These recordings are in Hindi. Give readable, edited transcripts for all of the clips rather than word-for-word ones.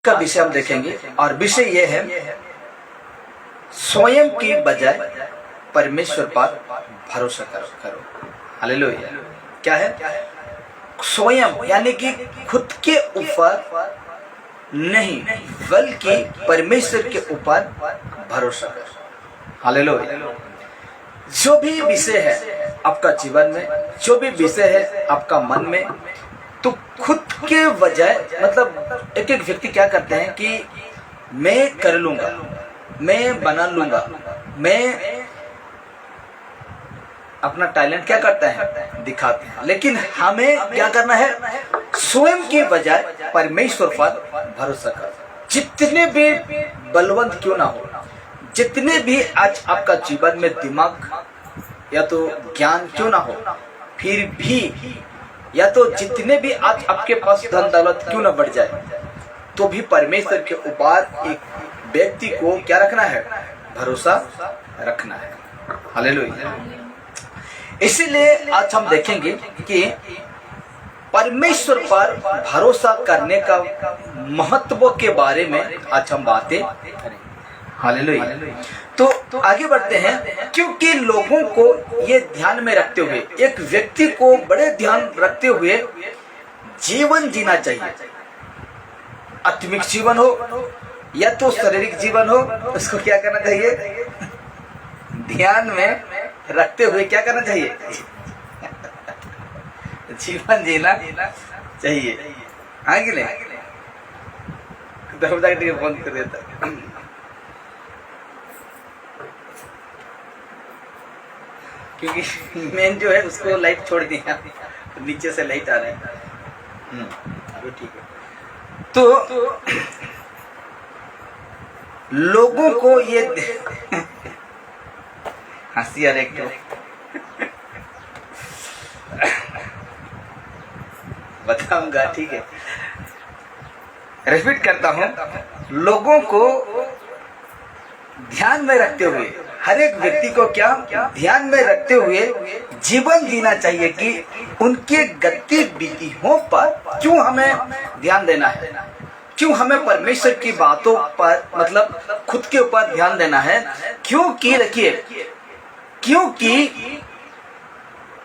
का विषय हम देखेंगे और विषय यह है स्वयं की बजाय परमेश्वर पर भरोसा करो। हालेलुया। क्या है? स्वयं यानी कि खुद के ऊपर नहीं बल्कि परमेश्वर के ऊपर भरोसा करो। हालेलुया। जो भी विषय है आपका जीवन में, जो भी विषय है आपका मन में, तो खुद के बजाय मतलब एक एक व्यक्ति क्या करते हैं कि मैं कर लूंगा, मैं बना लूंगा, मैं अपना टैलेंट क्या करते हैं दिखाते हैं। लेकिन हमें क्या करना है? स्वयं के बजाय परमेश्वर पर भरोसा कर। जितने भी बलवंत क्यों ना हो, जितने भी आज आपका जीवन में दिमाग या तो ज्ञान क्यों ना हो, फिर भी या तो जितने भी आज आपके पास धन दौलत क्यों ना बढ़ जाए, तो भी परमेश्वर के ऊपर एक व्यक्ति को क्या रखना है? भरोसा रखना है। हालेलुया। इसीलिए आज हम देखेंगे कि परमेश्वर पर भरोसा करने का महत्व के बारे में आज हम बातें करेंगे। हालेलुया। तो आगे बढ़ते हैं, क्योंकि लोगों को ये ध्यान में रखते हुए, एक व्यक्ति को बड़े ध्यान रखते हुए जीवन जीना चाहिए। आत्मिक जीवन हो या तो शारीरिक जीवन हो, उसको क्या करना चाहिए? ध्यान में रखते हुए क्या करना चाहिए? जीवन जीना चाहिए। आगे ले बंद कर देता। क्योंकि मेन जो है उसको लाइट छोड़ दिया, तो नीचे से लाइट आ रहा है। अभी ठीक है। तो लोगों को ये हंसी आ रही है, बताऊंगा, ठीक है। रिपीट करता हूं, लोगों को ध्यान में रखते हुए, हर एक व्यक्ति को क्या ध्यान में रखते हुए जीवन जीना चाहिए कि उनके गतिविधियों पर क्यों हमें ध्यान देना है, क्यों हमें परमेश्वर की बातों पर मतलब खुद के ऊपर ध्यान देना है। क्योंकि देखिए, क्योंकि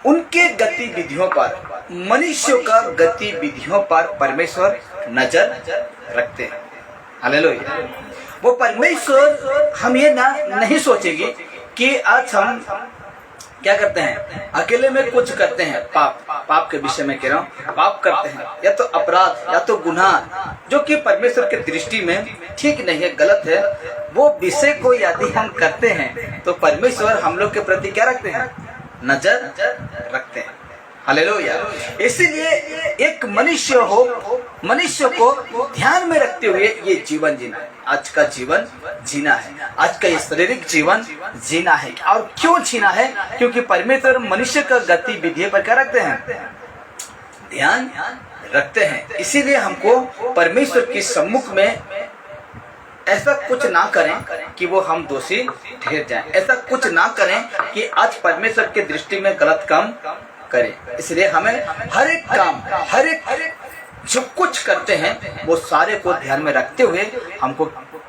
उनके गतिविधियों पर, मनुष्यों का गतिविधियों पर परमेश्वर नजर रखते हैं। हालेलुया। वो परमेश्वर हम ये नहीं सोचेंगे कि आज हम क्या करते हैं, अकेले में कुछ करते हैं, पाप के विषय में कह रहा हूँ, पाप करते हैं या तो अपराध या तो गुनाह, जो कि परमेश्वर के दृष्टि में ठीक नहीं है, गलत है। वो विषय को यदि हम करते हैं तो परमेश्वर हम लोग के प्रति क्या रखते हैं? नजर रखते हैं। हालेलुया। इसीलिए एक मनुष्य को ध्यान में रखते हुए ये जीवन जीना है, आज का जीवन जीना है, आज का ये शारीरिक जीवन जीना है। और क्यों जीना है? क्योंकि परमेश्वर मनुष्य का गतिविधि पर क्या रखते हैं? ध्यान रखते हैं। इसीलिए हमको परमेश्वर के सम्मुख में ऐसा कुछ ना करें कि वो हम दोषी ठहर जाएं, ऐसा कुछ ना करें कि आज परमेश्वर के दृष्टि में गलत काम करें। इसलिए हमें हर एक काम, हर एक जो कुछ करते हैं वो सारे को ध्यान में रखते हुए हमको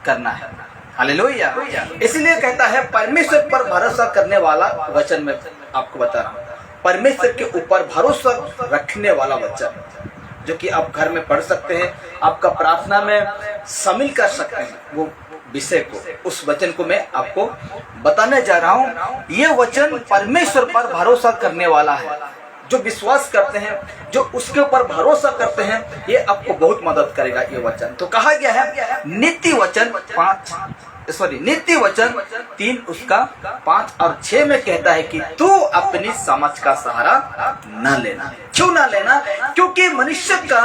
करना है। हालेलुया। इसलिए कहता है परमेश्वर पर भरोसा करने वाला वचन में आपको बता रहा हूँ, परमेश्वर के ऊपर भरोसा रखने वाला वचन, जो कि आप घर में पढ़ सकते हैं, आपका प्रार्थना में शामिल कर सकते हैं वो विषय को। उस वचन को मैं आपको बताने जा रहा हूँ। ये वचन परमेश्वर पर भरोसा करने वाला है। जो विश्वास करते हैं, जो उसके ऊपर भरोसा करते हैं, ये आपको बहुत मदद करेगा ये वचन। तो कहा गया है नीति वचन 3 उसका 5 और 6 में कहता है कि तू अपनी समझ का सहारा न लेना। क्यों ना लेना? क्योंकि मनुष्य का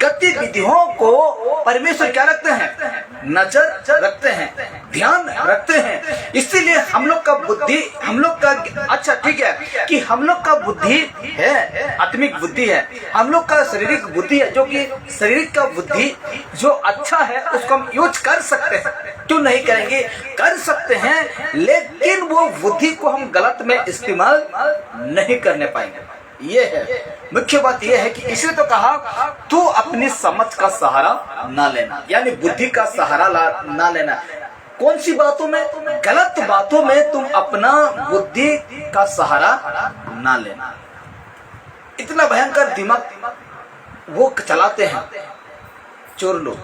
गतिविधियों को परमेश्वर क्या रखते हैं? नजर रखते हैं, ध्यान रखते हैं। इसीलिए हम लोग का बुद्धि, हम लोग का अच्छा ठीक है कि हम लोग का बुद्धि है, आत्मिक बुद्धि है, हम लोग का शारीरिक बुद्धि है, जो कि शारीरिक का बुद्धि जो अच्छा है उसको हम यूज कर सकते हैं। क्यों नहीं करेंगे? कर सकते हैं, लेकिन वो बुद्धि को हम गलत में इस्तेमाल नहीं करने पाएंगे। ये है, मुख्य बात ये है कि इसे तो कहा तू अपनी समझ का सहारा ना लेना, यानी बुद्धि का सहारा ना लेना। कौन सी बातों में? गलत बातों में तुम अपना बुद्धि का सहारा ना लेना। इतना भयंकर दिमाग वो चलाते हैं चोर लोग,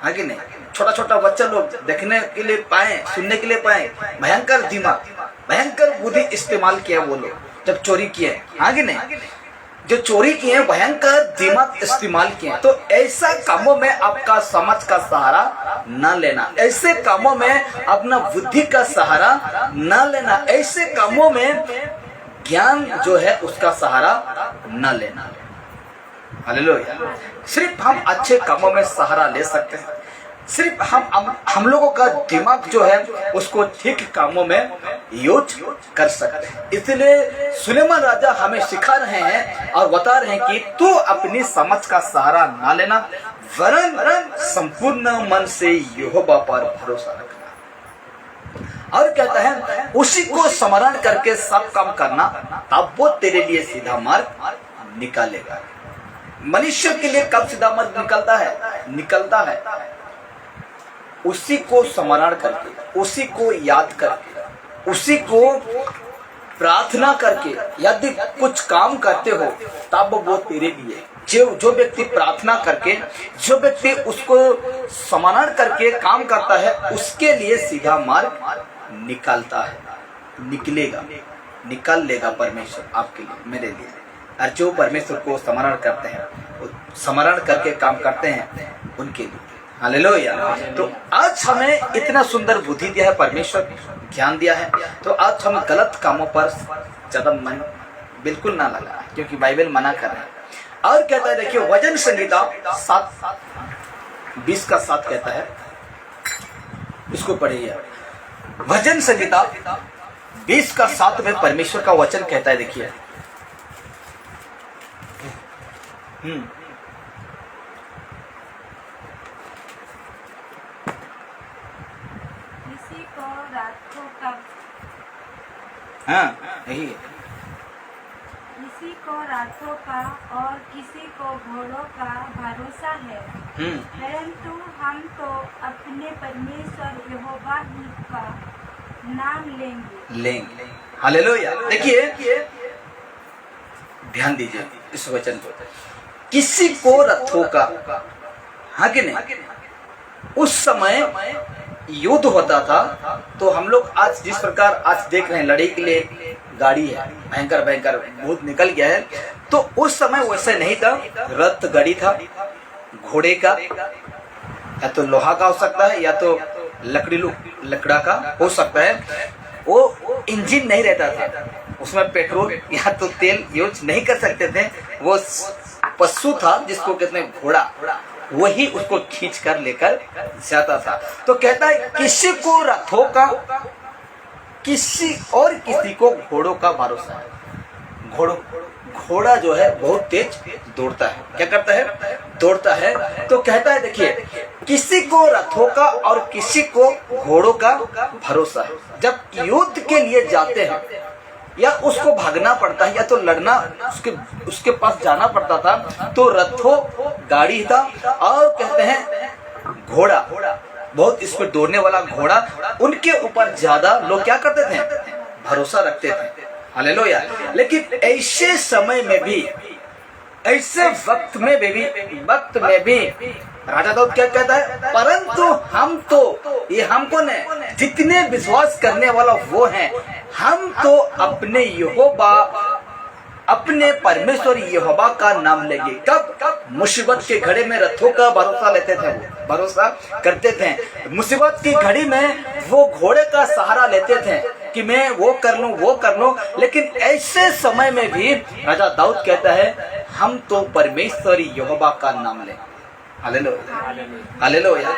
है कि नहीं? छोटा छोटा बच्चा लोग देखने के लिए पाए, सुनने के लिए पाए, भयंकर दिमाग, भयंकर बुद्धि इस्तेमाल किया वो लोग जब चोरी किए, है कि नहीं? जो चोरी किए भयंकर दिमाग इस्तेमाल किए। तो ऐसा कामों में आपका समझ का सहारा ना लेना, ऐसे कामों में अपना बुद्धि का सहारा ना लेना, ऐसे कामों में ज्ञान जो है उसका सहारा न लेना। हालेलुया। सिर्फ हम अच्छे कामों में सहारा ले सकते हैं, सिर्फ हम लोगों का दिमाग जो है उसको ठीक कामों में यूज कर सकते हैं। इसलिए सुलेमान राजा हमें सिखा रहे हैं और बता रहे हैं कि तू अपनी समझ का सहारा ना लेना, वरन संपूर्ण मन से यहोवा पर भरोसा रखना। और कहता है उसी को स्मरण करके सब काम करना, तब वो तेरे लिए सीधा मार्ग निकालेगा। मनुष्य के लिए कब सीधा मार्ग निकलता है उसी को स्मरण करके, उसी को याद करके, उसी को प्रार्थना करके यदि कुछ काम करते हो तब वो तेरे लिए, जो व्यक्ति प्रार्थना करके, जो व्यक्ति उसको स्मरण करके काम करता है, उसके लिए सीधा मार्ग निकालता है, निकाल लेगा परमेश्वर आपके लिए, मेरे लिए। और जो परमेश्वर को स्मरण करते हैं, स्मरण करके काम करते हैं, उनके लिए। हालेलुया। तो आज हमें इतना सुंदर बुद्धि दिया है परमेश्वर, ज्ञान दिया है, तो आज हम गलत कामों पर ज्यादा मन बिल्कुल ना लगा, क्योंकि बाइबल मना कर रहा है। और कहता है, देखिए वचन संहिता 7:20 कहता है, इसको पढ़िए। वचन संहिता 20:7 में परमेश्वर का वचन कहता है, देखिए किसी को रातों का, यही है, किसी को रातों का और किसी को घोड़ों का भरोसा है, परंतु हम तो अपने परमेश्वर यहोवा ही का नाम लेंगे। हालेलुया। देखिए ध्यान दीजिए इस वचन को, किसी को रथों का, हाँ कि नहीं? उस समय युद्ध होता था, तो हम लोग आज जिस प्रकार आज देख रहे हैं लड़ाई के लिए गाड़ी है, भयंकर भयंकर भूत निकल गया है, तो उस समय वैसे नहीं था। रथ गाड़ी था, घोड़े का, या तो लोहा का हो सकता है, या तो लकड़ा का हो सकता है। वो इंजन नहीं रहता था, उसमें पेट्रोल या तो तेल यूज नहीं कर सकते थे। वो पशु था जिसको कहते हैं घोड़ा, वही उसको खींच कर लेकर जाता था। तो कहता है किसी को रथों का, किसी को घोड़ों का भरोसा है। घोड़ा जो है बहुत तेज दौड़ता है, क्या करता है? दौड़ता है। तो कहता है देखिए किसी को रथों का और किसी को घोड़ों का भरोसा है। जब युद्ध के लिए जाते हैं या उसको भागना पड़ता है या तो लड़ना, उसके पास जाना पड़ता था, तो रथों गाड़ी था, और कहते हैं घोड़ा, बहुत स्पीड दौड़ने वाला घोड़ा, उनके ऊपर ज्यादा लोग क्या करते थे? भरोसा रखते थे। हालेलुया। लेकिन ऐसे समय में भी, ऐसे वक्त में भी राजा दाऊद क्या कहता है? परंतु हम तो, ये हमको ने, जितने विश्वास करने वाला वो हैं, हम तो अपने यहोवा, अपने परमेश्वर यहोवा का नाम लेंगे। कब? मुसीबत के घड़ी में रथों का भरोसा लेते थे, वो भरोसा करते थे। मुसीबत की घड़ी में वो घोड़े का सहारा लेते थे कि मैं वो कर लूं। लेकिन ऐसे समय में भी राजा दाऊद कहता है हम तो परमेश्वर यहोवा का नाम लें। हालेलुया।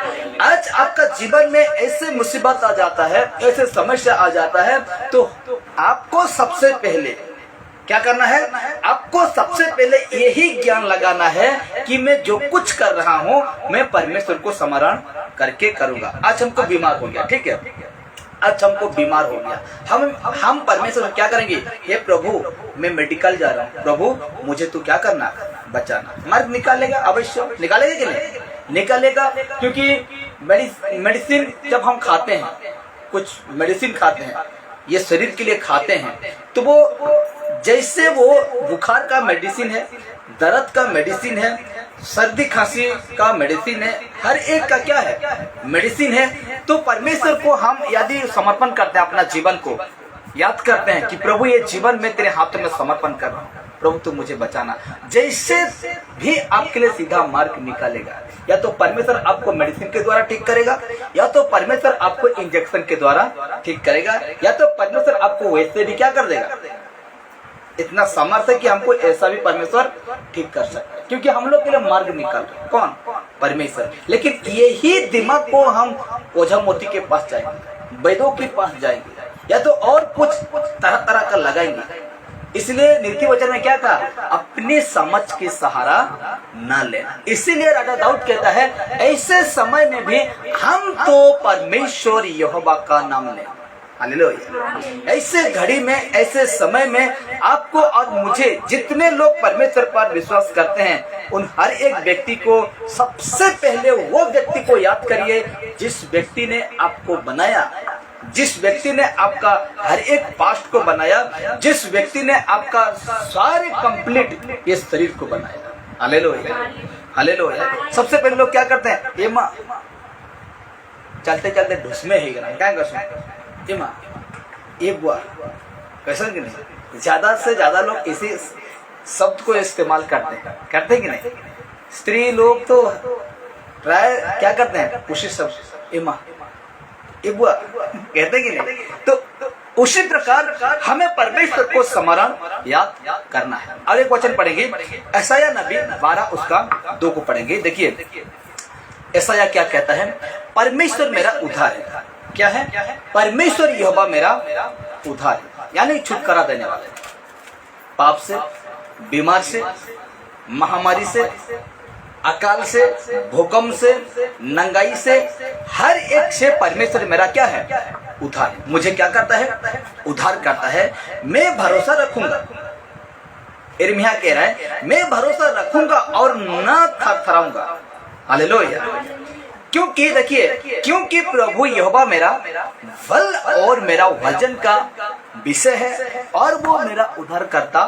आज आपका जीवन में ऐसे मुसीबत आ जाता है, ऐसे समस्या आ जाता है, तो आपको सबसे पहले क्या करना है? आपको सबसे पहले यही ज्ञान लगाना है कि मैं जो कुछ कर रहा हूँ मैं परमेश्वर को स्मरण करके करूंगा। आज हमको बीमार हो गया, ठीक है, आज हमको बीमार हो गया, हम परमेश्वर क्या करेंगे? हे प्रभु मैं मेडिकल जा रहा हूँ, प्रभु मुझे तो क्या करना, बचाना। मार्ग निकालेगा, अवश्य निकालेगा कि नहीं निकालेगा, क्योंकि मेडिसिन जब हम खाते हैं, कुछ मेडिसिन खाते हैं, ये शरीर के लिए खाते हैं, तो वो जैसे वो बुखार का मेडिसिन है, दर्द का मेडिसिन है, सर्दी खांसी का मेडिसिन है, हर एक का क्या है, मेडिसिन है। तो परमेश्वर को हम यदि समर्पण करते हैं, अपना जीवन को याद करते हैं कि प्रभु ये जीवन में तेरे हाथों में समर्पण कर रहा हूँ, प्रभु तू मुझे बचाना, जैसे भी आपके लिए सीधा मार्ग निकालेगा। या तो परमेश्वर आपको मेडिसिन के द्वारा ठीक करेगा, या तो परमेश्वर आपको इंजेक्शन के द्वारा ठीक करेगा, या तो परमेश्वर आपको वैसे भी क्या कर देगा। इतना सामर्थ्य है कि हमको ऐसा भी परमेश्वर ठीक कर सकता है, क्योंकि हम लोग के लिए मार्ग निकाल रहे। कौन? परमेश्वर। लेकिन यही दिमाग को हम ओझा मोती के पास जाएंगे, वैद्यों के पास जाएंगे, या तो और कुछ तरह तरह का लगाएंगे। इसलिए नीति वचन में क्या कहा, अपने समझ के सहारा न लेना। इसीलिए राजा दाऊद कहता है, ऐसे समय में भी हम तो परमेश्वर यहोवा का नाम लें। हालेलुया। ऐसे घड़ी में, ऐसे समय में आपको और मुझे, जितने लोग परमेश्वर पर विश्वास करते हैं, उन हर एक व्यक्ति को सबसे पहले वो व्यक्ति को याद करिए जिस व्यक्ति ने आपको बनाया, जिस व्यक्ति ने आपका हर एक पास्ट को बनाया, जिस व्यक्ति ने आपका सारे कंप्लीट ये शरीर को बनाया। Hallelujah, hallelujah. सबसे पहले लोग क्या करते हैं, ये माँ चलते चलते ढुसमे ही क्या ये माँ ये बुआ, कैसा कि नहीं। ज्यादा से ज्यादा लोग इसी शब्द को इस्तेमाल करते कि नहीं। स्त्री लोग तो प्राय क्या करते हैं, उसी शब्द ये माँ ये बुआ कहते कि नहीं। तो उसी प्रकार हमें परमेश्वर को स्मरण याद करना है। अब एक वचन पढ़ेंगे, यशायाह नबी 12 उसका 2 को पढ़ेंगे। देखिए यशायाह क्या कहता है, परमेश्वर मेरा उद्धार है। क्या है? परमेश्वर यहोवा मेरा उद्धार है, यानी छुटकारा देने वाले। पाप से, बीमार से, महामारी से, अकाल से, भूकंप से, नंगाई से, हर एक से परमेश्वर मेरा क्या है, उद्धार है। मुझे क्या करता है, उद्धार करता है। मैं भरोसा रखूंगा, यिर्मयाह कह रहा है, मैं भरोसा रखूंगा और न थरथराऊंगा। हालेलुया। क्योंकि देखिए, क्योंकि प्रभु यहोवा मेरा बल और मेरा वजन का विषय है, और वो मेरा उद्धारकर्ता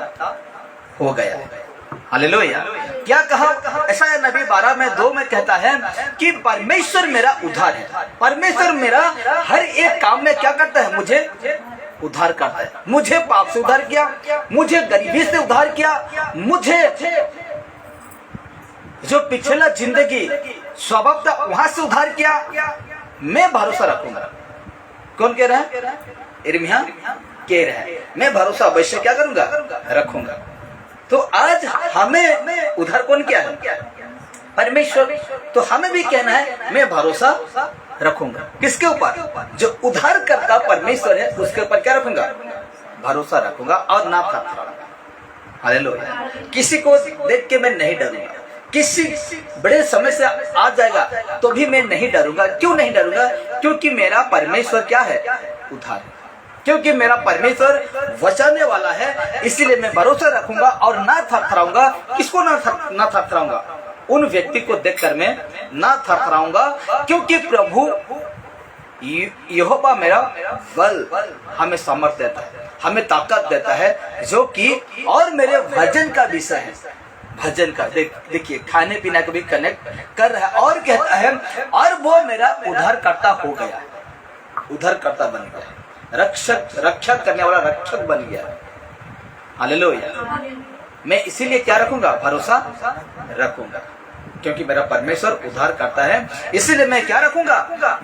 हो गया। हालेलुया। क्या कहा? यशायाह नबी 12:2 में कहता है कि परमेश्वर मेरा उद्धार है। परमेश्वर मेरा हर एक काम में क्या करता है, मुझे उद्धार करता है। मुझे पाप से उद्धार किया, मुझे गरीबी से उद्धार किया, मुझे जो पिछला जिंदगी स्वभाव था वहां से उद्धार किया। मैं भरोसा रखूंगा। कौन कह रहा है? यिर्मयाह कह रहा है, मैं भरोसा अवश्य क्या करूंगा, रखूंगा। तो आज हमें उद्धार कौन किया है, परमेश्वर। तो हमें भी कहना है, मैं भरोसा रखूंगा। किसके ऊपर? जो उद्धार करता परमेश्वर है, उसके ऊपर क्या रखूंगा, भरोसा रखूंगा और ना थरथराऊंगा। हालेलुया। किसी को देख के मैं नहीं डरूंगा, किसी बड़े समस्या आ जाएगा तो भी मैं नहीं डरूंगा। क्यों नहीं डरूंगा? क्योंकि मेरा परमेश्वर क्या है, उद्धार है। क्योंकि मेरा परमेश्वर बचाने वाला है, इसीलिए मैं भरोसा रखूंगा और ना थरथराऊंगा। किसको ना थरथराऊंगा? उन व्यक्ति को देखकर मैं ना थरथराऊंगा, क्योंकि प्रभु यहोवा मेरा बल, हमें सामर्थ्य देता है, हमें ताकत देता है, जो कि और मेरे भजन का विषय है। भजन का देखिए, खाने पीने को भी कनेक्ट कर रहा है और कहता है, और वो मेरा उद्धारकर्ता हो गया, उद्धारकर्ता बन गया, रक्षक करने वाला रक्षक बन गया। हालेलुया। मैं इसीलिए क्या रखूंगा, भरोसा रखूंगा, क्योंकि मेरा परमेश्वर उद्धार करता है। इसीलिए मैं क्या रखूंगा,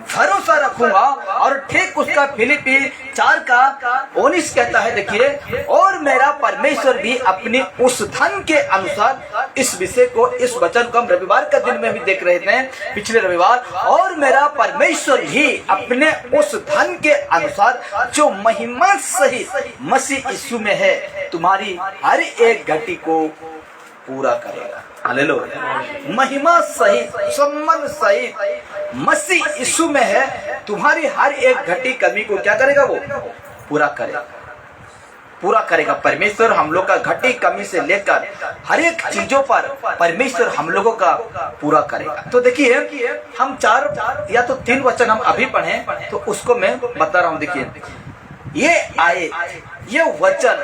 भरोसा रखूंगा। और ठीक उसका फिलिपी 4:19 कहता है, देखिए, और मेरा परमेश्वर भी अपने उस धन के अनुसार, इस विषय को, इस वचन को हम रविवार का दिन में भी देख रहे थे, पिछले रविवार, और मेरा परमेश्वर भी अपने उस धन के अनुसार जो महिमा सहित मसीह यीशु में है, तुम्हारी हर एक घटी को पूरा करेगा। हालेलुया। महिमा सहित, सम्मान सहित मसीह यीशु में है, तुम्हारी हर एक घटी कमी को क्या करेगा, वो पूरा करेगा, पूरा करेगा। परमेश्वर हम लोग का घटी कमी से लेकर हर एक चीजों पर परमेश्वर हम लोगों का पूरा करेगा। तो देखिए हम 4 या तो 3 वचन हम अभी पढ़े तो उसको मैं बता रहा हूँ। देखिए ये वचन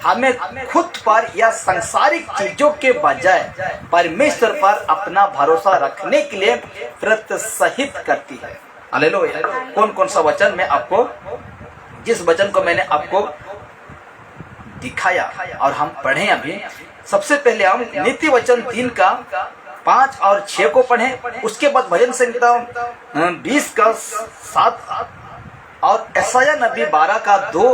हमें खुद पर या सांसारिक चीजों के बजाय परमेश्वर पर अपना भरोसा रखने के लिए प्रोत्साहित करती है। हालेलुया। कौन कौन सा वचन मैं आपको, जिस वचन को मैंने आपको दिखाया और हम पढ़े अभी, सबसे पहले हम नीति वचन 3 का 5 और 6 को पढ़े, उसके बाद भजन संहिता 20 का 7 और यशायाह नबी 12 का 2,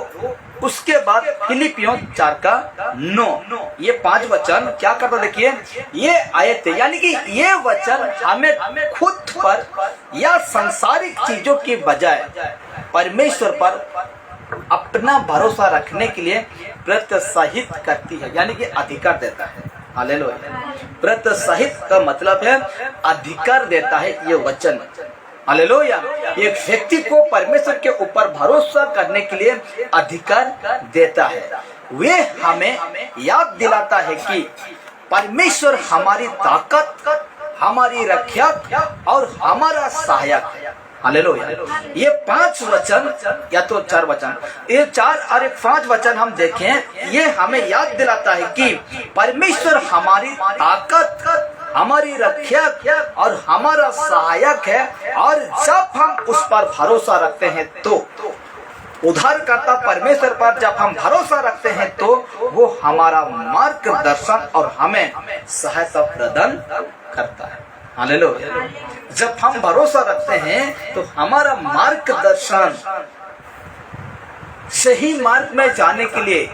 उसके बाद फिलिपियों 4 का 9। ये 5 वचन क्या करता, देखिए ये आयत यानी कि ये वचन हमें खुद पर या सांसारिक चीजों की बजाय परमेश्वर पर अपना भरोसा रखने के लिए प्रोत्साहित करती है, यानी कि अधिकार देता है। हालेलुया। प्रोत्साहित का मतलब है अधिकार देता है ये वचन। हालेलुया। एक व्यक्ति को परमेश्वर के ऊपर भरोसा करने के लिए अधिकार देता है। वे हमें याद दिलाता है कि परमेश्वर हमारी ताकत, हमारी रक्षक और हमारा सहायक है। हालेलुया। ये 5 वचन या तो 4 वचन, ये 4 और 5 वचन हम देखें, ये हमें याद दिलाता है कि परमेश्वर हमारी ताकत, हमारी रक्षक और हमारा सहायक है। और जब हम उस पर भरोसा रखते हैं तो उद्धारकर्ता परमेश्वर पर जब हम भरोसा रखते हैं तो वो हमारा मार्गदर्शन और हमें सहायता प्रदान करता है। हालेलुया। जब हम भरोसा रखते हैं तो हमारा मार्गदर्शन, सही मार्ग में जाने के लिए,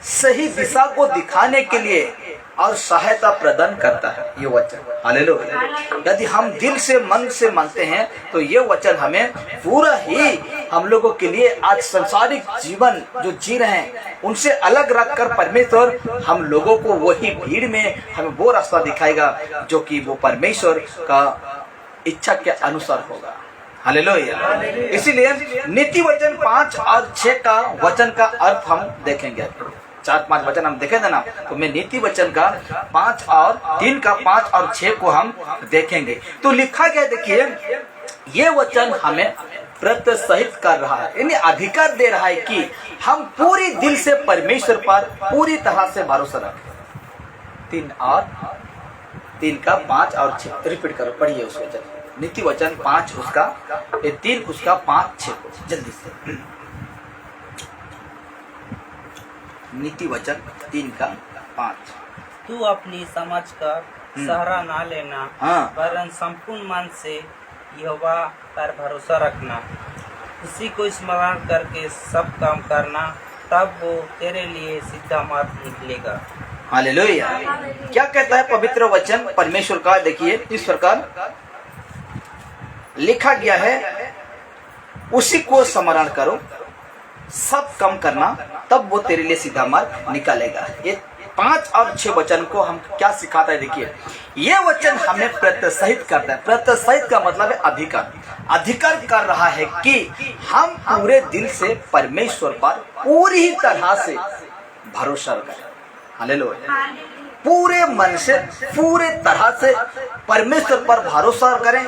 सही दिशा को दिखाने के लिए और सहायता प्रदान करता है ये वचन। हालेलुया। यदि हम दिल से मन से मानते हैं तो ये वचन हमें पूरा ही हम लोगों के लिए आज संसारिक जीवन जो जी रहे हैं उनसे अलग रखकर परमेश्वर हम लोगों को वही भीड़ में हमें वो रास्ता दिखाएगा जो कि वो परमेश्वर का इच्छा के अनुसार होगा। हालेलुया। इसीलिए नीति वचन 5 और 6 का वचन का अर्थ हम देखेंगे। 4-5 वचन हम देखे थे ना, तो मैं नीति वचन का 5 और 3 का 5 और 6 को हम देखेंगे। तो लिखा गया, देखिए ये वचन हमें प्रोत्साहित कर रहा है, यानी अधिकार दे रहा है कि हम पूरी दिल से परमेश्वर पर पूरी तरह से भरोसा रखें। 3 का 5 और 6 रिपीट करो, पढ़िए उस वचन। नीति वचन 5 उसका 3 उसका 5 6 को जल्दी से। नीति वचन 3 का 5। तू अपनी समझ का सहारा ना लेना, वरन संपूर्ण मन से यहोवा पर भरोसा रखना, उसी को स्मरण करके सब काम करना, तब वो तेरे लिए सीधा मार्ग निकलेगा। हालेलुया। क्या कहता है पवित्र वचन परमेश्वर का? देखिए इस प्रकार लिखा गया है, उसी को स्मरण करो, सब कम करना, तब वो तेरे लिए सीधा मार्ग निकालेगा। ये 5 और 6 वचन को हम क्या सिखाता है? देखिए ये वचन हमें प्रोत्साहित करता है। प्रोत्साहित का मतलब है अधिकार कर रहा है कि हम पूरे दिल से परमेश्वर पर पूरी तरह से भरोसा करें। हालेलुया। पूरे मन से पूरे तरह से परमेश्वर पर भरोसा करें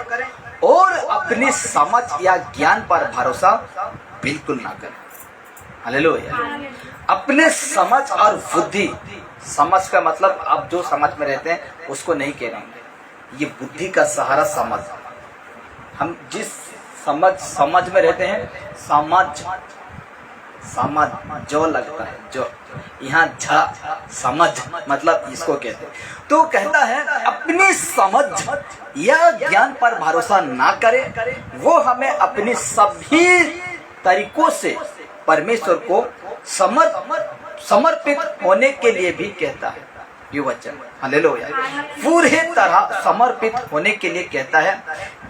और अपनी समझ या ज्ञान पर भरोसा बिल्कुल ना करें। हालेलुया। अपने समझ और बुद्धि, समझ का मतलब आप जो समझ में रहते हैं उसको नहीं कह रहे हैं, ये बुद्धि का सहारा समझ। हम जिस समझ में रहते हैं, समझ जो लगता है, जो यहाँ समझ मतलब इसको कहते हैं। तो कहता है अपनी समझ या ज्ञान पर भरोसा ना करें, वो हमें अपनी सभी तरीकों से परमेश्वर को समर्पित होने के लिए भी कहता है ये वचन। हालेलुया। पूरे तरह समर्पित होने के लिए कहता है,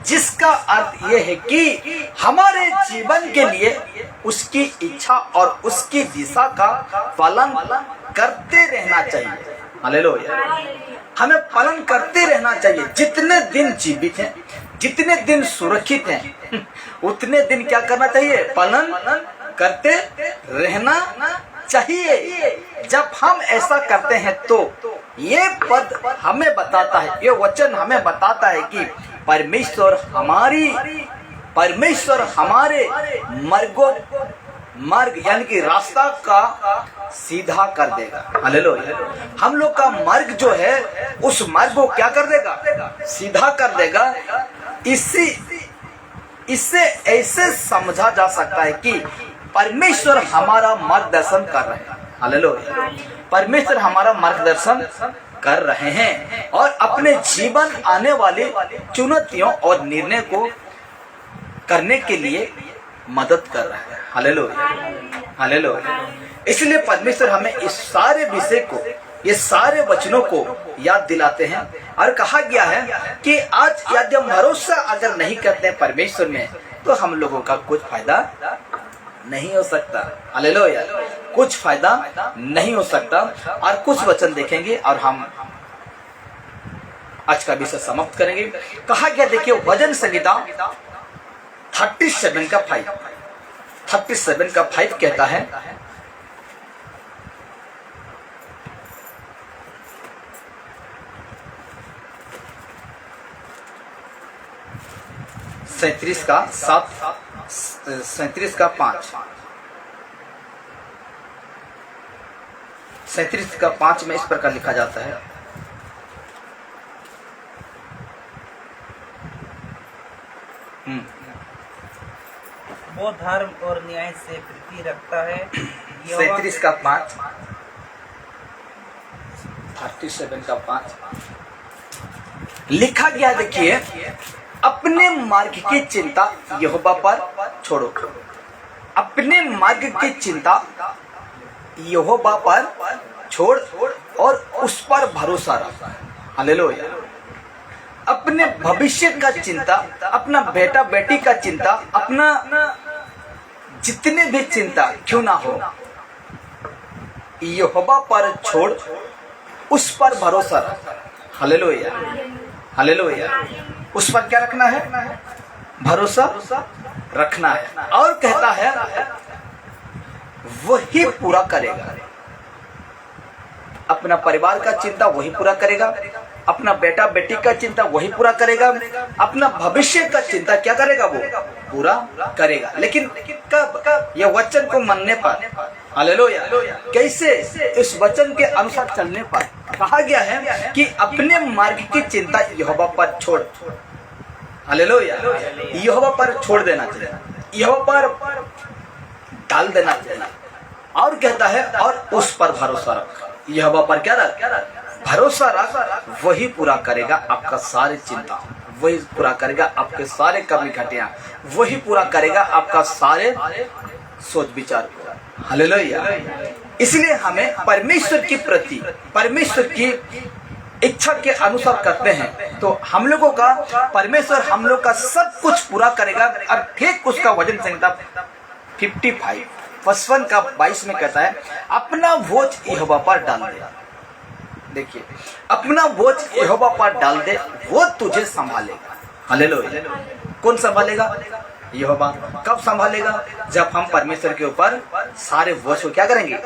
जिसका अर्थ ये है कि हमारे जीवन के लिए उसकी इच्छा और उसकी दिशा का पालन करते रहना चाहिए। हालेलुया। हमें पालन करते रहना चाहिए। जितने दिन जीवित हैं, जितने दिन सुरक्षित हैं, उतने दिन क्या करना चाहिए? पालन करते रहना चाहिए। जब हम ऐसा करते हैं तो ये पद हमें बताता है, ये वचन हमें बताता है कि परमेश्वर हमारे मार्ग यानी कि रास्ता का सीधा कर देगा। हालेलुया। हम लोग का मार्ग जो है उस मार्ग को क्या कर देगा? सीधा कर देगा। इससे ऐसे समझा जा सकता है कि परमेश्वर हमारा मार्गदर्शन कर रहे हैं। हालेलुया। परमेश्वर हमारा मार्गदर्शन कर रहे हैं और अपने जीवन आने वाली चुनौतियों और निर्णय को करने के लिए मदद कर रहा है। Hallelujah, hallelujah. इसलिए परमेश्वर हमें इस सारे विषय को, ये सारे वचनों को याद दिलाते हैं और कहा गया है कि आज यदि हम भरोसा अगर नहीं करते हैं परमेश्वर में तो हम लोगों का कुछ फायदा नहीं हो सकता। हालेलुया, कुछ फायदा नहीं हो सकता। और कुछ वचन देखेंगे और हम आज का विषय समाप्त करेंगे। कहा गया, देखिए भजन संहिता 37 का 5 कहता है, सैंतीस का 5 में इस प्रकार लिखा जाता है, वो धर्म और न्याय से प्रीति रखता है। 37 का 5, 37 का 5 लिखा गया। देखिए, अपने मार्ग की चिंता यहोवा पर छोड़ो, अपने मार्ग की चिंता यहोवा पर छोड़ और उस पर भरोसा रख। हालेलुया। अपने भविष्य का चिंता, अपना बेटा बेटी का चिंता, अपना जितने भी चिंता क्यों ना हो, यहोवा पर छोड़ उस पर भरोसा रख। Hallelujah, hallelujah. उस पर क्या रखना है? भरोसा रखना है। और कहता है वही पूरा करेगा। अपना परिवार का चिंता वही पूरा करेगा, अपना बेटा बेटी का चिंता वही पूरा करेगा, अपना भविष्य का चिंता क्या करेगा? वो पूरा करेगा। लेकिन कब? यह वचन को मानने पर। हालेलुया। कैसे? इस वचन के अनुसार चलने पर। कहा गया है कि अपने मार्ग की चिंता यहोवा पर छोड़। हालेलुया। यहोवा पर छोड़ देना चाहिए, यहोवा पर डाल देना चाहिए। और कहता है और उस पर भरोसा रख। यहोवा पर क्या रख? भरोसा रख, वही पूरा करेगा आपका सारी चिंता, वही पूरा करेगा आपके सारे कमी घटिया, वही पूरा करेगा आपका सारे सोच विचार को। हालेलुया। इसलिए हमें परमेश्वर के प्रति, परमेश्वर की इच्छा के अनुसार करते हैं तो हम लोगों का परमेश्वर हम लोग का सब कुछ पूरा करेगा। और ठीक उसका वचन संहिता 55 का 22 में कहता है, अपना बोझ यहोवा पर डाल दे। देखिए, अपना बोझ यहोवा पर डाल दे, वो तुझे संभालेगा। हालेलुया। कौन संभालेगा? यहोवा। कब संभालेगा? जब हम परमेश्वर के ऊपर सारे बोझ को क्या करेंगे?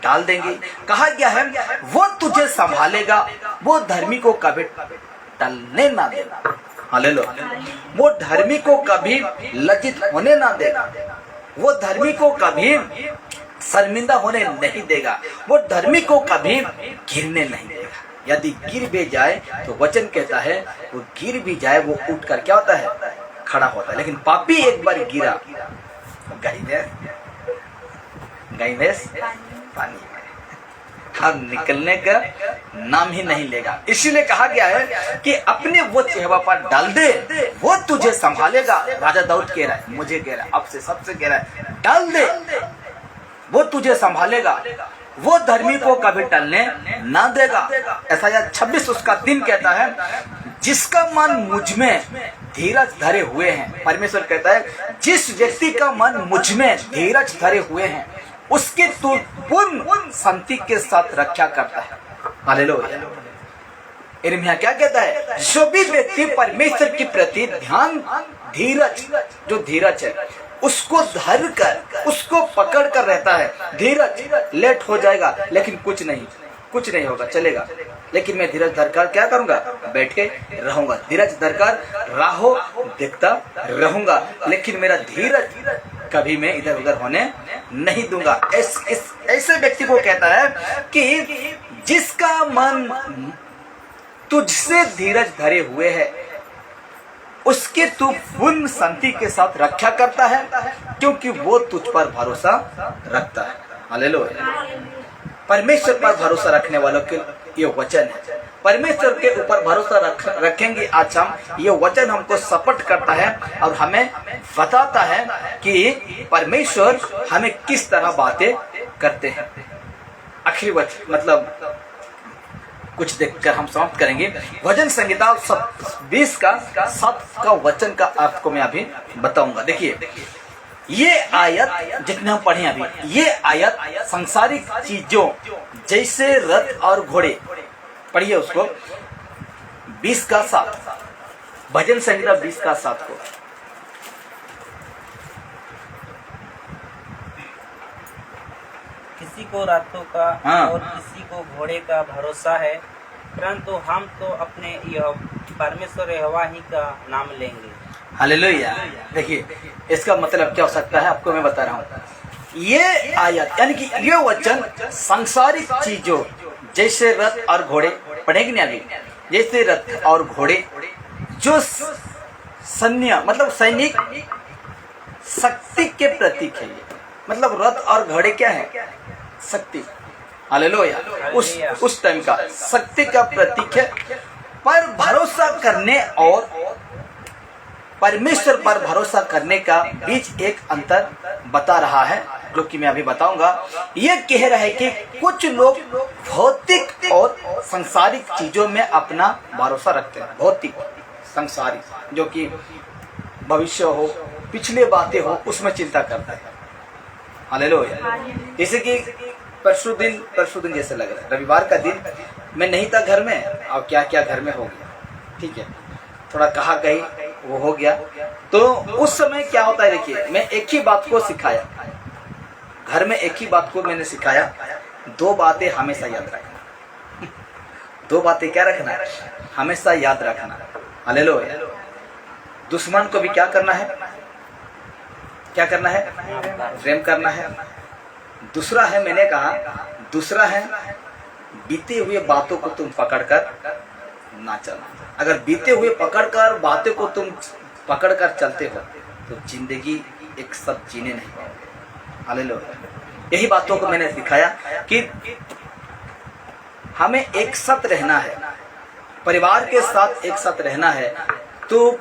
डाल देंगे। कहा गया है वो तुझे संभालेगा, वो धर्मी को कभी टलने ना देगा। हालेलुया। वो धर्मी को कभी लज्जित होने ना देगा, वो धर्मी को कभी शर्मिंदा होने नहीं देगा, वो धर्मी को कभी गिरने नहीं देगा। यदि गिर भी जाए तो वचन कहता है वो गिर भी जाए वो उठकर क्या होता है? खड़ा होता है। लेकिन पापी एक बार गिरा, गाय भैंस पानी में हम निकलने का नाम ही नहीं लेगा। इसीलिए कहा गया है कि अपने वो यहोवा पर डाल दे, वो तुझे संभालेगा। राजा दाऊद कह रहा है, मुझे कह रहा है, अब से सबसे कह रहा है, डाल दे, वो तुझे संभालेगा, वो धर्मी को कभी टलने ना देगा। यशायाह 26 उसका 3 कहता है, जिसका मन मुझ में धीरज धरे हुए हैं। परमेश्वर कहता है जिस व्यक्ति का मन मुझ में धीरज धरे हुए हैं उसके तू पूर्ण शांति के साथ रक्षा करता है। हालेलुया। यिर्मयाह क्या कहता है? जो भी व्यक्ति परमेश्वर के प्रति ध्यान, धीरज, जो धीरज है उसको धर कर, उसको पकड़ कर रहता है। धीरज, लेट हो जाएगा लेकिन कुछ नहीं होगा, चलेगा, लेकिन मैं धीरज धरकर क्या करूंगा, बैठे रहूंगा। धीरज धरकर राहों देखता रहूंगा, लेकिन मेरा धीरज कभी मैं इधर उधर होने नहीं दूंगा। ऐसे व्यक्ति को कहता है कि जिसका मन तुझसे धीरज धरे हुए है, उसके तू पूर्ण शांति के साथ रक्षा करता है, क्योंकि वो तुझ पर भरोसा रखता है। हालेलुया। परमेश्वर पर भरोसा रखने वालों के ये वचन है। परमेश्वर के ऊपर भरोसा रखेंगे आज हम, ये वचन हमको सपोर्ट करता है और हमें बताता है कि परमेश्वर हमें किस तरह बातें करते हैं। आखिरी वचन मतलब कुछ देखकर हम समाप्त करेंगे। भजन संहिता 20 का 7 का वचन का आपको मैं अभी बताऊंगा। देखिए, ये आयत जितने हम पढ़े अभी, ये आयत सांसारिक चीजों जैसे रथ और घोड़े, पढ़िए उसको, 20 का 7, भजन संहिता 20 का 7 को। किसी को रातों का और किसी को घोड़े का भरोसा है, परंतु हम तो अपने परमेश्वर यहोवा ही का नाम लेंगे। हालेलुया। देखिए, इसका मतलब क्या हो सकता है आपको मैं बता रहा हूँ। ये आयत यानी कि ये वचन सांसारिक चीजों जैसे रथ और घोड़े, पढ़ेंगे नहीं अभी, जैसे रथ और घोड़े जो सैन्य मतलब सैनिक शक्ति के प्रतीक है। मतलब रथ और घोड़े क्या है, शक्ति। हालेलुया। उस टाइम का शक्ति का प्रतीक है। पर भरोसा करने और परमेश्वर पर भरोसा करने का बीच एक अंतर बता रहा है, जो कि मैं अभी बताऊंगा। ये कह रहा है कि कुछ लोग भौतिक और सांसारिक चीजों में अपना भरोसा रखते हैं। भौतिक, सांसारिक, जो कि भविष्य हो, पिछले बातें हो, उसमें चिंता करता है। हालेलुया। जैसे कि परसों दिन जैसे लग रहा है, रविवार का दिन मैं नहीं था घर में, और क्या क्या घर में हो गया, ठीक है, थोड़ा कहा कहीं वो हो गया। तो उस समय क्या होता है, देखिए, मैं एक ही बात को सिखाया घर में, एक ही बात को मैंने सिखाया, 2 बातें हमेशा याद रखना। 2 बातें क्या रखना है, हमेशा याद रखना। हालेलुया। दुश्मन को भी क्या करना है, क्या करना है, प्रेम करना है। दूसरा है, मैंने कहा, दूसरा है बीते हुए बातों को तुम पकड़कर ना चलना। अगर बीते हुए पकड़कर बातों को तुम पकड़कर चलते हो तो जिंदगी एक साथ जीने नहीं पाओगे। हालेलुया। यही बातों को मैंने सिखाया कि हमें एक साथ रहना है, परिवार के साथ एक साथ रहना है, तो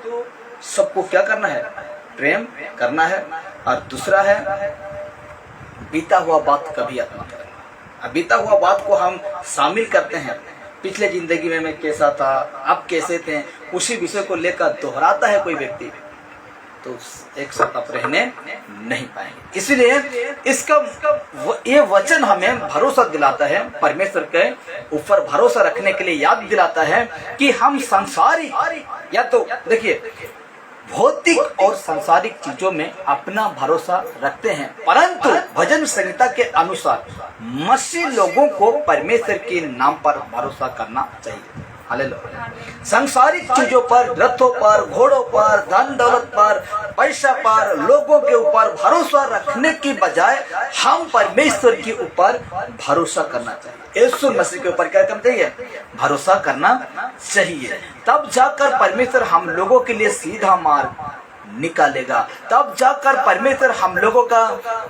सबको क्या करना है, प्रेम करना है। और दूसरा है बीता हुआ बात कभी याद मत करना। बीता हुआ बात को हम शामिल करते हैं, पिछले जिंदगी में मैं कैसा था, अब कैसे थे, उसी विषय को लेकर दोहराता है कोई व्यक्ति, तो एक साथ आप रहने नहीं पाएंगे। इसलिए ये वचन हमें भरोसा दिलाता है, परमेश्वर के ऊपर भरोसा रखने के लिए याद दिलाता है कि हम सांसारिक, या तो देखिए, भौतिक और सांसारिक चीजों में अपना भरोसा रखते हैं, परंतु भजन संहिता के अनुसार मसीह लोगों को परमेश्वर के नाम पर भरोसा करना चाहिए। हालेलुया। सांसारिक चीजों पर, रथों पर, घोड़ों पर, धन दौलत पर, पैसा पर, लोगों के ऊपर भरोसा रखने की बजाय हम परमेश्वर के ऊपर भरोसा करना चाहिए। यीशु मसीह के ऊपर क्या करना चाहिए, भरोसा करना चाहिए। तब जाकर परमेश्वर हम लोगों के लिए सीधा मार्ग निकालेगा, तब जाकर परमेश्वर हम लोगों का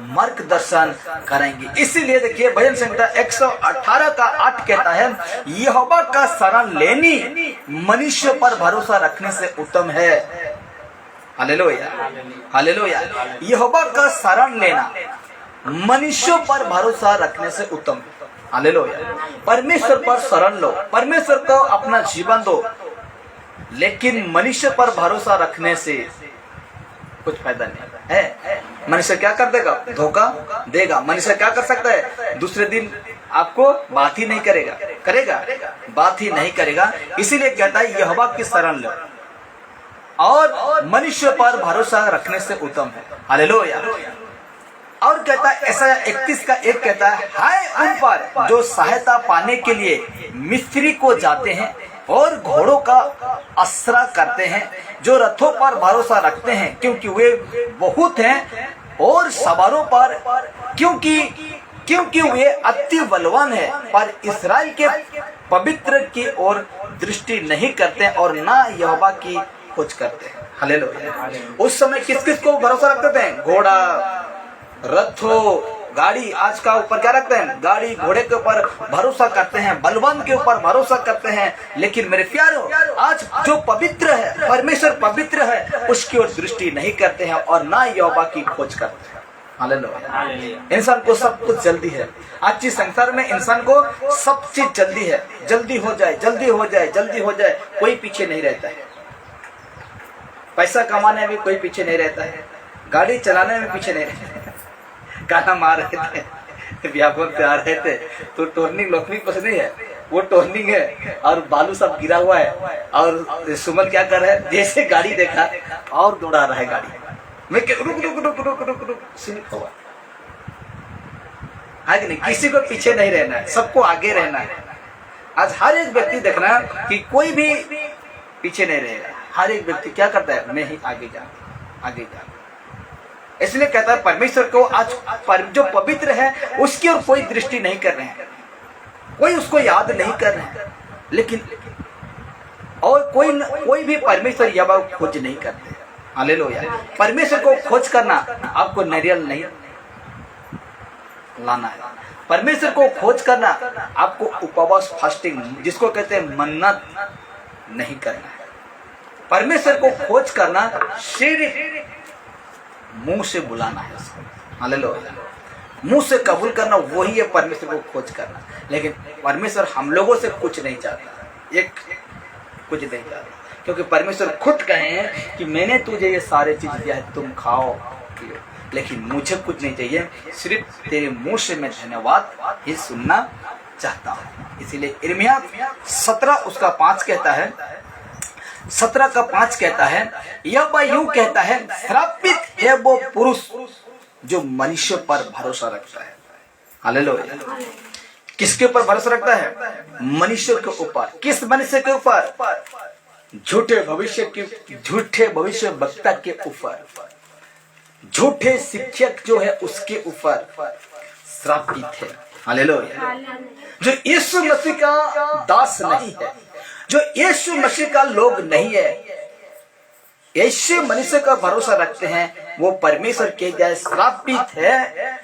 मार्गदर्शन करेंगे। इसीलिए देखिए, भजन संहिता 118 का 8 कहता है, यहोवा का शरण लेनी मनुष्य पर भरोसा रखने से उत्तम है। Hallelujah, hallelujah. यहोवा का शरण लेना मनुष्यों पर भरोसा रखने से उत्तम है। हालेलुया। परमेश्वर पर शरण लो, परमेश्वर को अपना जीवन दो, लेकिन मनुष्य पर भरोसा रखने से कुछ फायदा नहीं है। मनुष्य क्या कर देगा, धोखा देगा। मनुष्य क्या कर सकता है, दूसरे दिन आपको बात ही नहीं करेगा, करेगा बात ही नहीं करेगा। इसीलिए कहता है यहोवा की शरण लो और मनुष्य पर भरोसा रखने से उत्तम है। हालेलुया। और कहता है ऐसा 31 का 1 कहता है, हाय उन पर जो सहायता पाने के लिए मिस्री को जाते हैं और घोड़ों का आसरा करते हैं, जो रथों पर भरोसा रखते हैं क्योंकि वे बहुत हैं, और सवारों पर क्योंकि वे अति बलवान है, पर इस्राएल के पवित्र की ओर दृष्टि नहीं करते और ना यहोवा की खोज करते हैं। हालेलुया। उस समय किस किस को भरोसा रखते थे? घोड़ा, रथों, गाड़ी। आज का ऊपर क्या रखते हैं? गाड़ी घोड़े के ऊपर भरोसा करते हैं, बलवान के ऊपर भरोसा करते हैं। लेकिन मेरे प्यारो, आज जो पवित्र है, परमेश्वर पवित्र है, उसकी ओर दृष्टि नहीं करते हैं और ना यहोवा की खोज करते हैं। हालेलुया। इंसान को सब कुछ जल्दी है। आज के संसार में इंसान को सब चीज जल्दी है, जल्दी हो जाए, जल्दी हो जाए, जल्दी हो जाए। कोई पीछे नहीं रहता है। पैसा कमाने में कोई पीछे नहीं रहता है, गाड़ी चलाने में पीछे नहीं रहता है। गाना मार रहे थे, व्यापार से आ रहे थे तो टर्निंग लोकनिंग कुछ नहीं है, वो टर्निंग है और बालू सब गिरा हुआ है, और सुमन क्या कर रहा है? जैसे गाड़ी देखा और दौड़ा रहा है गाड़ी। मैं रुक रुक रुक रुक रुक रुक रुक स्लिप हुआ है कि नहीं? किसी को पीछे नहीं रहना है, सबको आगे रहना है। आज हर एक व्यक्ति देखना कि कोई भी पीछे नहीं रहेगा। हर एक व्यक्ति क्या करता है? मैं ही आगे जाऊं, आगे जाऊं। इसलिए कहता है परमेश्वर को आज जो पवित्र है उसकी ओर कोई दृष्टि नहीं कर रहे हैं, कोई उसको याद नहीं कर रहे हैं। लेकिन और कोई भी परमेश्वर यहोवा को खोज नहीं करते। हालेलुया। परमेश्वर को खोज करना आपको नारियल नहीं लाना है। परमेश्वर को खोज करना आपको उपवास, फास्टिंग, जिसको कहते हैं मन्नत, नहीं करना है। परमेश्वर को खोज करना सिर्फ मुंह से बुलाना है उसको। हालेलुया। मुंह से कबूल करना वही है परमेश्वर को खोज करना। लेकिन परमेश्वर हम लोगों से कुछ नहीं चाहता, एक कुछ नहीं चाहता, क्योंकि परमेश्वर खुद कहे हैं कि मैंने तुझे ये सारे चीज दिया है, तुम खाओ पियो, लेकिन मुझे कुछ नहीं चाहिए, सिर्फ तेरे मुंह से मैं धन्यवाद ही सुनना चाहता हूँ। इसीलिए यिर्मयाह 17 उसका 5 कहता है, 17 का 5 कहता है, यहोवा यूं कहता है, श्रापित है वो पुरुष जो मनुष्य पर भरोसा रखता है। हालेलुया। किसके ऊपर भरोसा रखता है? मनुष्य के ऊपर। किस मनुष्य के ऊपर? झूठे भविष्य वक्ता के ऊपर, झूठे शिक्षक जो है उसके ऊपर श्रापित है। हालेलुया। जो यीशु मसीह का दास नहीं है, जो यीशु मसीह का लोग नहीं है, यीशु मनुष्य का भरोसा रखते हैं, वो परमेश्वर के जय श्रापित है।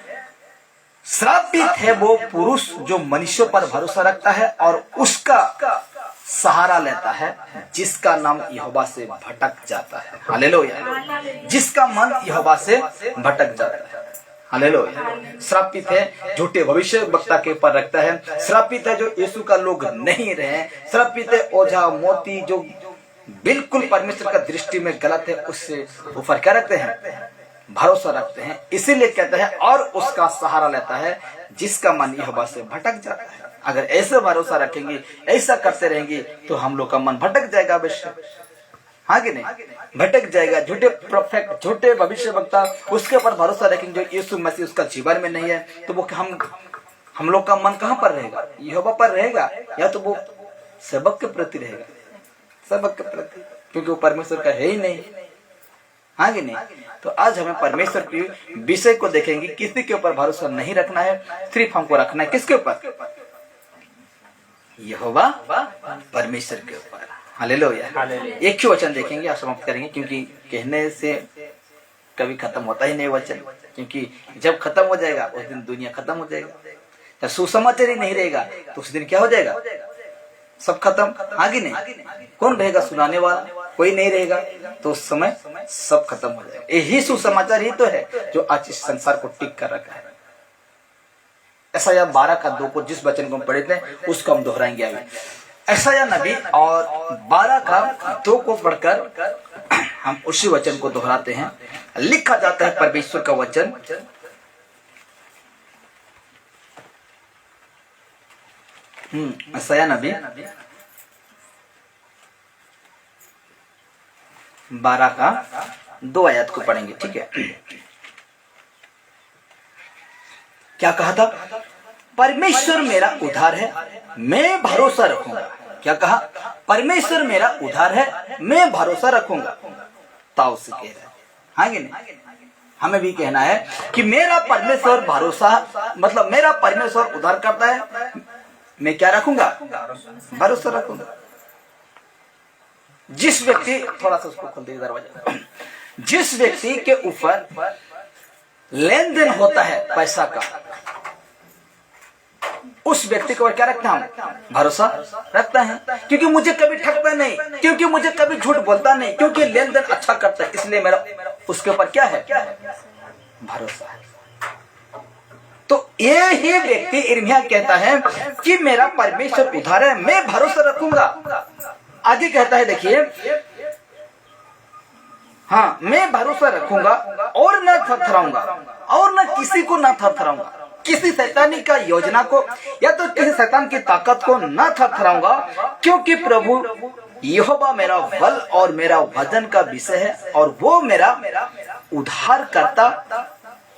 श्रापित है वो पुरुष जो मनुष्य पर भरोसा रखता है और उसका सहारा लेता है, जिसका नाम यहोवा से भटक जाता है। हालेलुया। जिसका मन यहोवा से भटक जाता है। हालेलुया। श्रापित है झूठे भविष्य वक्ता के ऊपर रखता है। श्रापित है जो यीशु का लोग नहीं रहे। श्रापित है ओझा मोती जो बिल्कुल परमेश्वर का दृष्टि में गलत है, उससे ऊपर क्या रखते हैं? भरोसा रखते हैं। इसीलिए कहते हैं और उसका सहारा लेता है, जिसका मन यहोवा से भटक जाता है। अगर ऐसे भरोसा रखेंगे, ऐसा करते रहेंगे, तो हम लोग का मन भटक जाएगा अवश्य। हाँ कि नहीं? भटक जाएगा। झूठे प्रोफेट, झूठे भविष्य वक्ता, उसके ऊपर भरोसा रखेंगे जो यीशु मसीह उसका जीवन में नहीं है, तो वो हम लोग का मन कहाँ पर रहेगा? यहोवा पर रहेगा, या तो वो सेवक के प्रति रहेगा, सेवक के प्रति, क्योंकि वो परमेश्वर का है ही नहीं। हाँ कि नहीं? तो आज हमें परमेश्वर के विषय को देखेंगे। किसी के ऊपर भरोसा नहीं रखना है, सिर्फ हमको रखना है किसके ऊपर? यहोवा परमेश्वर के ऊपर। हालेलुया। एक ही वचन देखेंगे और समाप्त करेंगे, क्योंकि कहने से कभी खत्म होता ही नहीं वचन, क्योंकि जब खत्म हो जाएगा उस दिन दुनिया खत्म हो जाएगा। जब सुसमाचार ही नहीं रहेगा तो उस दिन क्या हो जाएगा? सब खत्म। आगे नहीं, कौन रहेगा सुनाने वाला? कोई नहीं रहेगा, तो उस समय सब खत्म हो जाएगा। यही सुसमाचार ही तो है जो आज इस संसार को टिक कर रखा है। यशायाह 12 का 2 को जिस वचन को हम पढ़े थे उसको हम दोहराएंगे अभी। यशायाह नबी और 12 का 2 को पढ़कर हम उसी वचन को दोहराते हैं। लिखा जाता है परमेश्वर का वचन, यशायाह नबी 12 का 2 आयत को पढ़ेंगे, ठीक है। क्या कहा था? परमेश्वर मेरा उद्धार है, मैं भरोसा रखूंगा। क्या कहा? परमेश्वर मेरा उद्धार है, मैं भरोसा रखूंगा। ताऊ से कह रहा है, हाँ कि नहीं? हमें भी कहना है कि मेरा परमेश्वर भरोसा, मतलब मेरा परमेश्वर उद्धार करता है, मैं क्या रखूंगा? भरोसा रखूंगा। जिस व्यक्ति, थोड़ा सा उसको खोल दीजिए दरवाजा, जिस व्यक्ति के ऊपर लेन देन होता है पैसा का, उस व्यक्ति को क्या रखता है? हम भरोसा रखता है, क्योंकि मुझे कभी ठगता नहीं, क्योंकि मुझे कभी झूठ बोलता नहीं, क्योंकि लेन देन अच्छा करता है, इसलिए मेरा उसके ऊपर क्या है? भरोसा है। तो ये ही व्यक्ति यिर्मयाह कहता है कि मेरा परमेश्वर उद्धार है, मैं भरोसा रखूंगा। आगे कहता है, देखिए, हाँ, मैं भरोसा रखूंगा और न थरथराऊंगा, और न किसी को न थरथराऊंगा, किसी शैतानी का योजना को या तो किसी शैतान की ताकत को न थरथराऊंगा, क्योंकि प्रभु यहोवा मेरा बल और मेरा वजन का विषय है, और वो मेरा उद्धार करता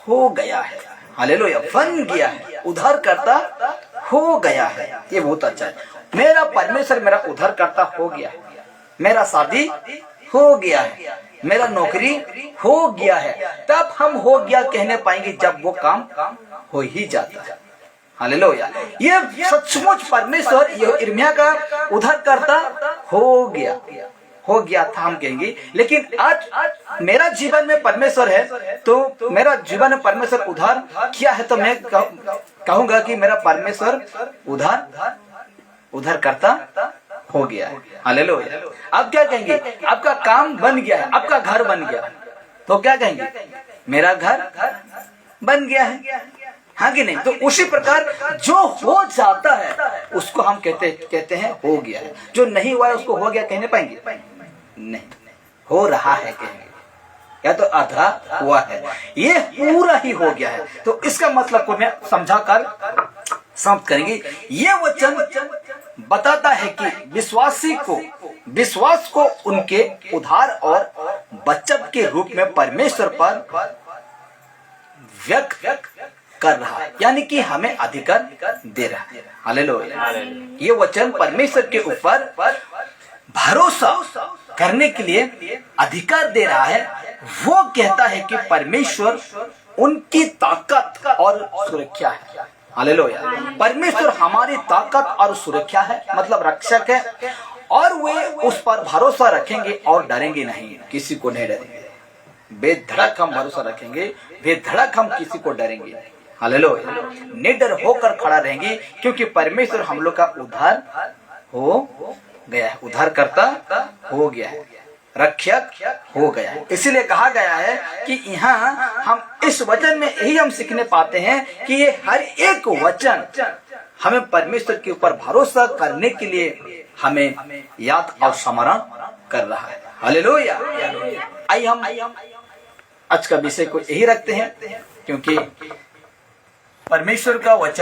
हो गया है। हालेलुया, बन गया है, उद्धार करता हो गया है। ये बहुत अच्छा है। मेरा परमेश्वर मेरा उद्धार करता हो गया है, मेरा शादी हो गया है, मेरा नौकरी हो गया है। तब हम हो गया कहने पाएंगे जब वो काम हो ही जाता है। हालेलुया, ये सचमुच परमेश्वर यिर्मयाह का उद्धार करता हो गया था, हम कहेंगे। लेकिन आज मेरा जीवन में परमेश्वर है, तो मेरा जीवन में परमेश्वर उद्धार किया है, तो मैं कहूंगा कि मेरा परमेश्वर उद्धार करता हो गया है। हालेलुया। अब क्या कहेंगे? आपका काम बन गया है, आपका घर बन गया, तो क्या कहेंगे? मेरा घर बन गया है, हाँ कि नहीं? तो उसी प्रकार जो हो जाता है उसको हम कहते हैं हो गया है। जो नहीं हुआ है उसको हो गया कहने पाएंगे? नहीं, हो रहा है कहेंगे, या तो आधा हुआ है, ये पूरा ही हो गया है। तो इसका मतलब को मैं समझा कर समाप्त करेंगे। ये वचन बताता है कि विश्वास को उनके उद्धार और बचत के रूप में परमेश्वर पर व्यक्त कर रहा है, यानी कि हमें अधिकार दे रहा है। हालेलुया। ये वचन परमेश्वर के ऊपर भरोसा करने के लिए अधिकार दे रहा है। वो कहता है कि परमेश्वर उनकी ताकत और सुरक्षा है। हालेलुया। परमेश्वर हमारी ताकत और सुरक्षा है, मतलब रक्षक है, और वे उस पर भरोसा रखेंगे और डरेंगे नहीं, किसी को नहीं डरेंगे। बेधड़क हम भरोसा रखेंगे, बेधड़क हम किसी को डरेंगे। हालेलुया। निडर होकर खड़ा रहेंगे, क्योंकि परमेश्वर हम लोग का उद्धार हो गया है, उद्धार करता हो गया है, रक्षक हो गया है। इसीलिए कहा गया है कि यहाँ हम इस वचन में यही हम सीखने पाते हैं कि ये हर एक वचन हमें परमेश्वर के ऊपर भरोसा करने के लिए हमें याद और स्मरण कर रहा है। हालेलुया। आइए हम आज का विषय को यही रखते हैं, क्योंकि परमेश्वर का वचन